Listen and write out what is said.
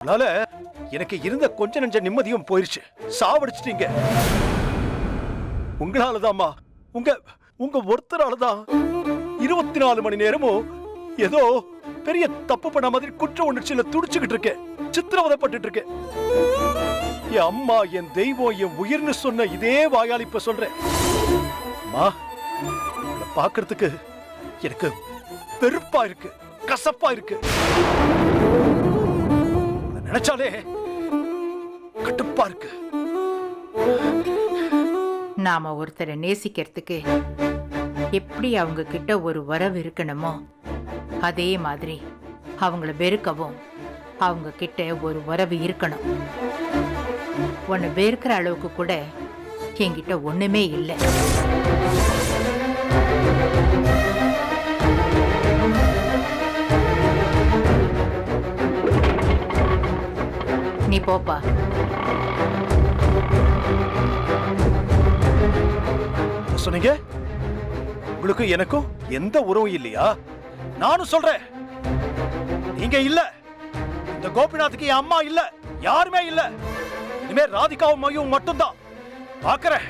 அதனால எனக்கு இருந்த கொஞ்ச நெஞ்ச நிம்மதியும் போயிருச்சு. சாவடிச்சிட்டீங்க. உங்களாலதாம்மா, உங்க உங்க ஒருத்தராலதான் 24 மணி நேரமும் ஏதோ பெரிய தப்பு பண்ண மாதிரி குற்ற உணர்ச்சியில துடிச்சுக்கிட்டு இருக்கேன், சித்திரவதைப்பட்டு இருக்கேன். என் அம்மா, என் தெய்வம், என் உயிர்னு சொன்ன இதே வாயால் இப்ப சொல்றேன். அம்மா, உங்களை பார்க்கறதுக்கு எனக்கு வெறுப்பா இருக்கு, கசப்பா இருக்கு. நினைச்சாலே கட்டுப்பா இருக்கு. நாம ஒருத்தரை நேசிக்கிறதுக்கு எப்படி அவங்க கிட்ட ஒரு வரவு இருக்கணுமோ அதே மாதிரி அவங்கள வெறுக்கவும் அவங்க கிட்ட ஒரு வரவு இருக்கணும். உன்னை வெறுக்கிற அளவுக்கு கூட என்கிட்ட ஒண்ணுமே இல்லை. நீ போப்பா. சொன்னீங்க உங்களுக்கு எனக்கும் எந்த உறவும் இல்லையா? நானும் சொல்றேன், நீங்க இல்ல, இந்த கோபிநாத்துக்கு என் அம்மா இல்ல, யாருமே இல்ல. இனிமே ராதிகாவும் மையும் மட்டும்தான். பாக்குறேன்.